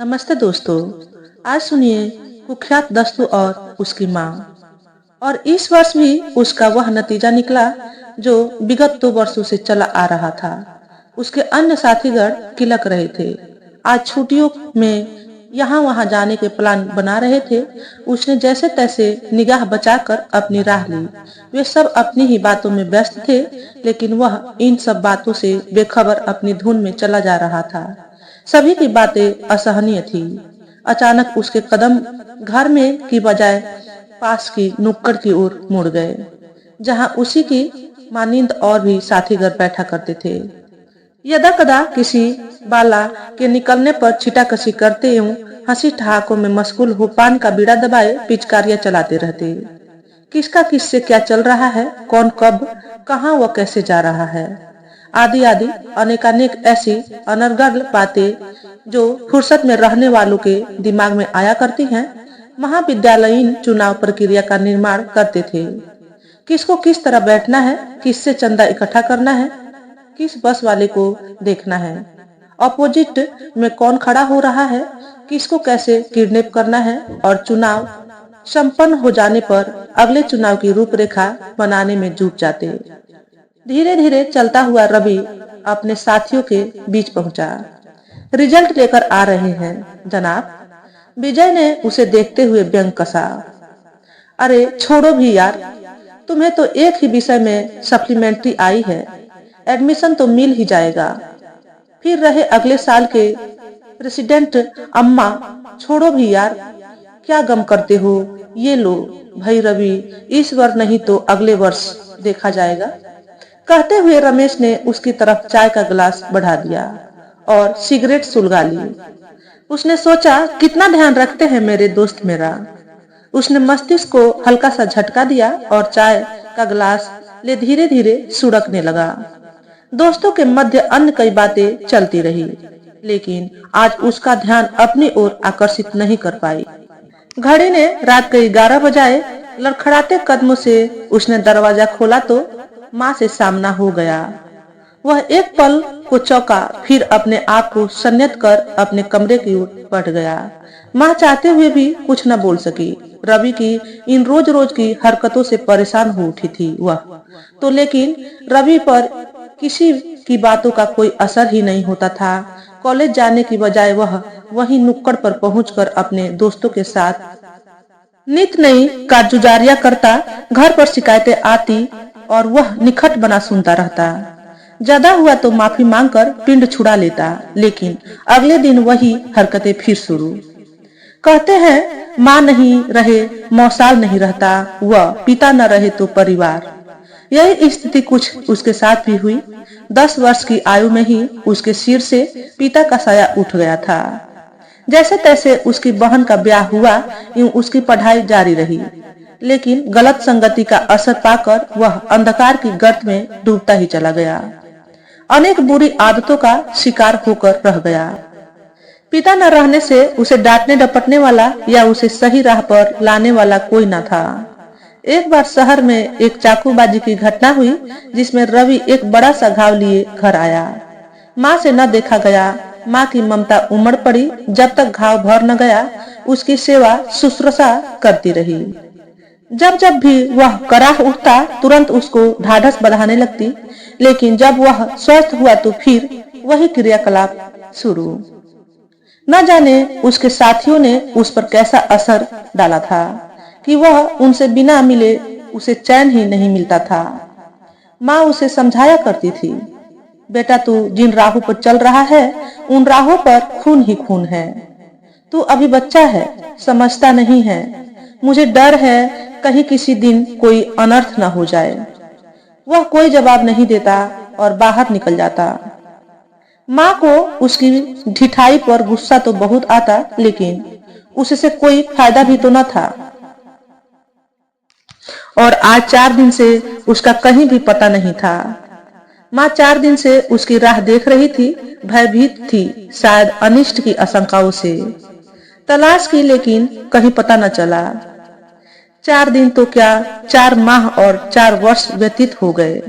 नमस्ते दोस्तों। आज सुनिए कुख्यात दस्तू और उसकी माँ। और इस वर्ष भी उसका वह नतीजा निकला जो विगत 2 वर्षों से चला आ रहा था। उसके अन्य साथीगण किलक रहे थे। आज छुट्टियों में यहाँ वहाँ जाने के प्लान बना रहे थे। उसने जैसे तैसे निगाह बचाकर अपनी राह ली। वे सब अपनी ही बातों में व्यस्त थे, लेकिन वह इन सब बातों से बेखबर अपनी धुन में चला जा रहा था। सभी की बातें असहनीय थी। अचानक उसके कदम घर में की बजाय पास की नुक्कड़ की ओर मुड़ गए, जहां उसी की मानिंद और भी साथीगर बैठा करते थे। यदा कदा किसी बाला के निकलने पर छिटाकशी करते एवं हंसी ठहाकों में मशगूल हो पान का बीड़ा दबाए पिचकारियां चलाते रहते। किसका किससे क्या चल रहा है, कौन कब कहाँ व कैसे जा रहा है, आदि आदि अनेकानेक ऐसी अनर्गल बातें जो फुर्सत में रहने वालों के दिमाग में आया करती हैं, महाविद्यालयीन चुनाव प्रक्रिया का निर्माण करते थे। किसको किस तरह बैठना है, किससे चंदा इकट्ठा करना है, किस बस वाले को देखना है, अपोजिट में कौन खड़ा हो रहा है, किसको कैसे किडनैप करना है, और चुनाव संपन्न हो जाने पर अगले चुनाव की रूपरेखा बनाने में जुट जाते। धीरे धीरे चलता हुआ रवि अपने साथियों के बीच पहुंचा। रिजल्ट लेकर आ रहे हैं जनाब। विजय ने उसे देखते हुए व्यंग कसा। अरे छोड़ो भी यार, तुम्हें तो एक ही विषय में सप्लीमेंट्री आई है, एडमिशन तो मिल ही जाएगा। फिर रहे अगले साल के प्रेसिडेंट। अम्मा छोड़ो भी यार, क्या गम करते हो। ये लो भाई रवि, इस वर्ष नहीं तो अगले वर्ष देखा जाएगा। कहते हुए रमेश ने उसकी तरफ चाय का गिलास बढ़ा दिया और सिगरेट सुलगा ली। उसने सोचा, कितना ध्यान रखते हैं मेरे दोस्त मेरा। उसने मस्तिष्क को हल्का सा झटका दिया और चाय का गिलास ले धीरे धीरे सुड़कने लगा। दोस्तों के मध्य अन्य कई बातें चलती रही, लेकिन आज उसका ध्यान अपनी ओर आकर्षित नहीं कर पाई। घड़ी ने रात के 11 बजाए। लड़खड़ाते कदमों से उसने दरवाजा खोला तो माँ से सामना हो गया। वह एक पल को चौंका, फिर अपने आप को संयत कर अपने कमरे की ओर बढ़ गया। माँ चाहते हुए भी कुछ न बोल सकी। रवि की इन रोज रोज की हरकतों से परेशान हो उठी थी वह तो, लेकिन रवि पर किसी की बातों का कोई असर ही नहीं होता था। कॉलेज जाने की बजाय वह वही नुक्कड़ पर पहुंचकर अपने दोस्तों के साथ नित नई कारगुजारियां करता। घर पर शिकायतें आती और वह निखट बना सुनता रहता। ज्यादा हुआ तो माफी मांगकर पिंड छुड़ा लेता, लेकिन अगले दिन वही हरकतें फिर शुरू। कहते हैं माँ नहीं रहे मौसाल नहीं रहता, वह पिता न रहे तो परिवार। यही स्थिति कुछ उसके साथ भी हुई। 10 वर्ष की आयु में ही उसके सिर से पिता का साया उठ गया था। जैसे तैसे उसकी बहन का ब्याह हुआ, यूं उसकी पढ़ाई जारी रही, लेकिन गलत संगति का असर पाकर वह अंधकार की गर्त में डूबता ही चला गया। अनेक बुरी आदतों का शिकार होकर रह गया। पिता न रहने से उसे डांटने डपटने वाला या उसे सही राह पर लाने वाला कोई न था। एक बार शहर में एक चाकूबाजी की घटना हुई, जिसमें रवि एक बड़ा सा घाव लिए घर आया। माँ से न देखा गया। माँ की ममता उमड़ पड़ी। जब तक घाव भर न गया, उसकी सेवा शुश्रूषा करती रही। जब जब भी वह कराह उठता, तुरंत उसको ढाढ़स बंधाने लगती, लेकिन जब वह स्वस्थ हुआ तो फिर वही क्रियाकलाप शुरू। न जाने उसके साथियों ने उस पर कैसा असर डाला था कि वह उनसे बिना मिले उसे चैन ही नहीं मिलता था। माँ उसे समझाया करती थी, बेटा तू जिन राहों पर चल रहा है, उन राहों पर खून ही खून है। तू अभी बच्चा है, समझता नहीं है। मुझे डर है कहीं किसी दिन कोई अनर्थ न हो जाए। वह कोई जवाब नहीं देता और बाहर निकल जाता। माँ को उसकी ढिठाई पर गुस्सा तो बहुत आता, लेकिन उससे कोई फायदा भी तो न था। और आज 4 दिन से उसका कहीं भी पता नहीं था। माँ 4 दिन से उसकी राह देख रही थी, भयभीत थी, शायद अनिष्ट की आशंकाओं से। तलाश की, लेकिन कहीं पता न चला। 4 दिन तो क्या, 4 माह और 4 वर्ष व्यतीत हो गए।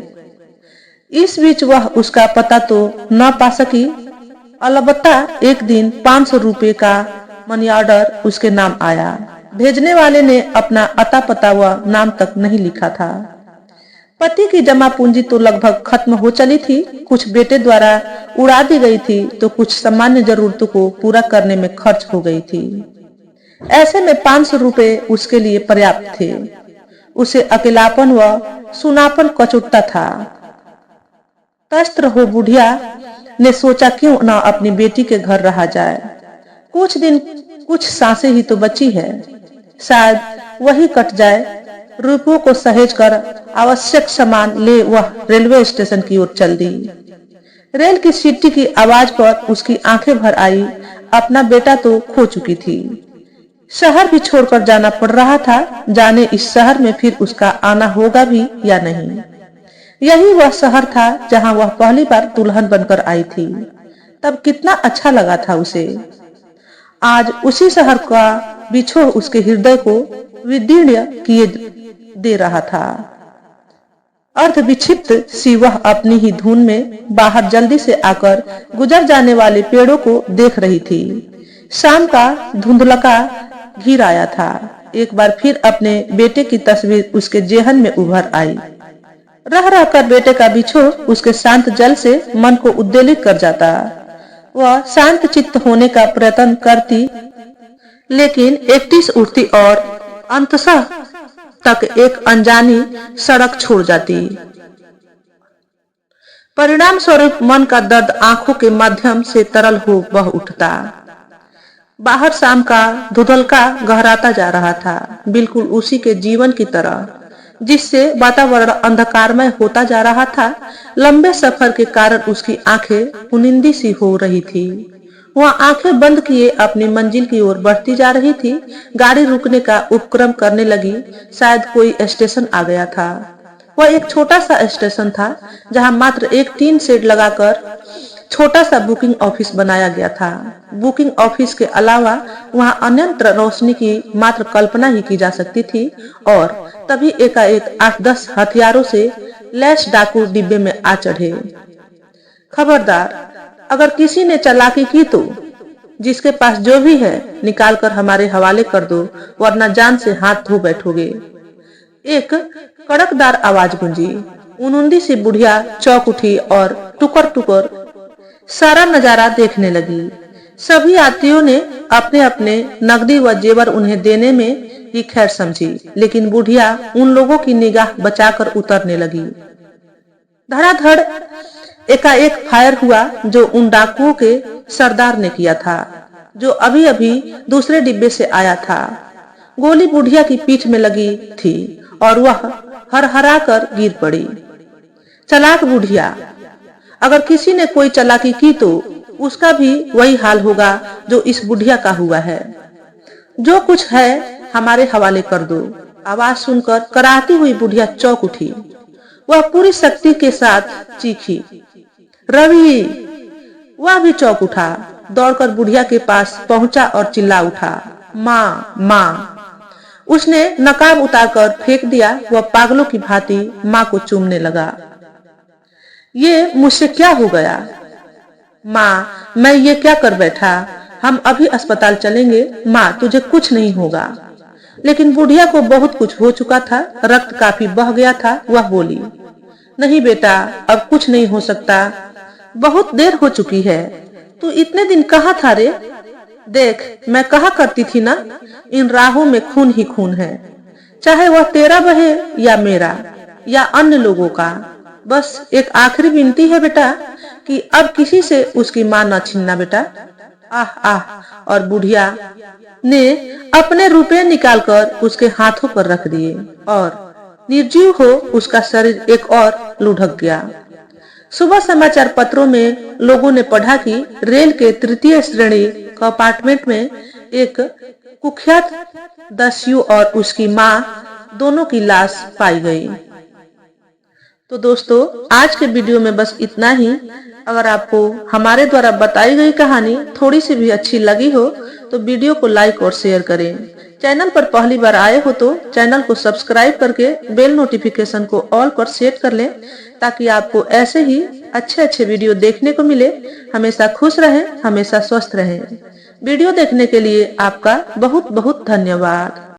इस बीच वह उसका पता तो न पा सकी अलबत्ता एक दिन 500 रुपए का मनी ऑर्डर उसके नाम आया। भेजने वाले ने अपना अता पता व नाम तक नहीं लिखा था। पति की जमा पूंजी तो लगभग खत्म हो चली थी, कुछ बेटे द्वारा उड़ा दी गई थी तो कुछ सामान्य जरूरतों को पूरा करने में खर्च हो गई थी। ऐसे में 500 रुपए उसके लिए पर्याप्त थे। उसे अकेलापन व सुनापन कचुटता था। त्रस्त हो बुढ़िया ने सोचा क्यों न अपनी बेटी के घर रहा जाए। कुछ दिन, कुछ सांसें ही तो बची है, शायद वही कट जाए। रुपयों को सहेज कर आवश्यक सामान ले वह रेलवे स्टेशन की ओर चल दी। रेल की सीटी की आवाज पर उसकी आंखें भर आई। अपना बेटा तो खो चुकी थी, शहर भी छोड़कर जाना पड़ रहा था। जाने इस शहर में फिर उसका आना होगा भी या नहीं। यही वह शहर था जहां वह पहली बार दुल्हन बनकर आई थी। तब कितना अच्छा लगा था उसे। आज उसी शहर का बिछोह उसके हृदय को विदीर्ण किए दे रहा था। अर्ध विक्षिप्त सी वह अपनी ही धुन में बाहर जल्दी से आकर गुजर जाने वाले पेड़ों को देख रही थी। शाम का धुंधलका घिर आया था। एक बार फिर अपने बेटे की तस्वीर उसके जेहन में उभर आई। रह रहकर बेटे का बिछोह उसके शांत जल से मन को उद्वेलित कर जाता। वह शांत चित्त होने का प्रयत्न करती, लेकिन एकटिस उठती और अंततः तक एक अनजानी सड़क छोड़ जाती। परिणाम स्वरूप मन का दर्द आंखों के माध्यम से तरल हो बह उठता। बाहर शाम का धुंधलका गहराता जा रहा था, बिल्कुल उसी के जीवन की तरह, जिससे वातावरण अंधकारमय होता जा रहा था। लंबे सफर के कारण उसकी आंखें कुनिंदी सी हो रही थी। वह आंखें बंद किए अपनी मंजिल की ओर बढ़ती जा रही थी। गाड़ी रुकने का उपक्रम करने लगी। शायद कोई स्टेशन आ गया था। वह एक छोटा सा स्टेशन था जहां मात्र एक टीन शेड लगाकर छोटा सा बुकिंग ऑफिस बनाया गया था। बुकिंग ऑफिस के अलावा वहां अन्यत्र रोशनी की मात्र कल्पना ही की जा सकती थी। और तभी एकाएक 8-10 हथियारों से लैस डाकू डिब्बे में आ चढ़े। खबरदार, अगर किसी ने चालाकी की तो जिसके पास जो भी है निकाल कर हमारे हवाले कर दो, वरना जान से हाथ धो बैठोगे। एक कड़कदार आवाज गूंजी। उनुंदी सी बुढ़िया चौंक उठी और टुकर टुकर सारा नजारा देखने लगी। सभी यात्रियों ने अपने अपने नकदी व जेवर उन्हें देने में ही खैर समझी, लेकिन बुढ़िया उन लोगों की निगाह बचाकर उतरने लगी। धड़ाधड़ एकाएक फायर हुआ जो उन डाकुओं के सरदार ने किया था, जो अभी अभी दूसरे डिब्बे से आया था। गोली बुढ़िया की पीठ में लगी थी और वह हरहरा कर गिर पड़ी। चालाक बुढ़िया, अगर किसी ने कोई चालाकी की तो उसका भी वही हाल होगा जो इस बुढ़िया का हुआ है। जो कुछ है हमारे हवाले कर दो। आवाज सुनकर कराहती हुई बुढ़िया चौंक उठी। वह पूरी शक्ति के साथ चीखी, रवि! वह भी चौंक उठा, दौड़कर बुढ़िया के पास पहुंचा और चिल्ला उठा, माँ माँ! उसने नकाब उतारकर फेंक दिया। वह पागलों की भांति माँ को चूमने लगा। ये मुझसे क्या हो गया? माँ, मैं ये क्या कर बैठा? हम अभी अस्पताल चलेंगे। माँ, तुझे कुछ नहीं होगा। लेकिन बुढ़िया को बहुत कुछ हो चुका था, रक्त काफी बह गया था। वह बोली, नहीं बेटा, अब कुछ नहीं हो सकता, बहुत देर हो चुकी है। तू इतने दिन कहाँ था रे? देख, मैं कहा करती थी ना, इन राहों में खून ही खून है, चाहे वह तेरा बहे या मेरा या अन्य लोगों का। बस एक आखिरी विनती है बेटा कि अब किसी से उसकी मां न छीनना बेटा। आह आह! और बुढ़िया ने अपने रुपए निकालकर उसके हाथों पर रख दिए और निर्जीव हो उसका शरीर एक और लुढ़क गया। सुबह समाचार पत्रों में लोगों ने पढ़ा कि रेल के 3य श्रेणी कंपार्टमेंट में एक कुख्यात दस्यु और उसकी मां दोनों की लाश पाई गई। तो दोस्तों, आज के वीडियो में बस इतना ही। अगर आपको हमारे द्वारा बताई गई कहानी थोड़ी सी भी अच्छी लगी हो तो वीडियो को लाइक और शेयर करें। चैनल पर पहली बार आए हो तो चैनल को सब्सक्राइब करके बेल नोटिफिकेशन को ऑल पर सेट कर लें, ताकि आपको ऐसे ही अच्छे अच्छे वीडियो देखने को मिले। हमेशा खुश रहें, हमेशा स्वस्थ रहें। वीडियो देखने के लिए आपका बहुत बहुत धन्यवाद।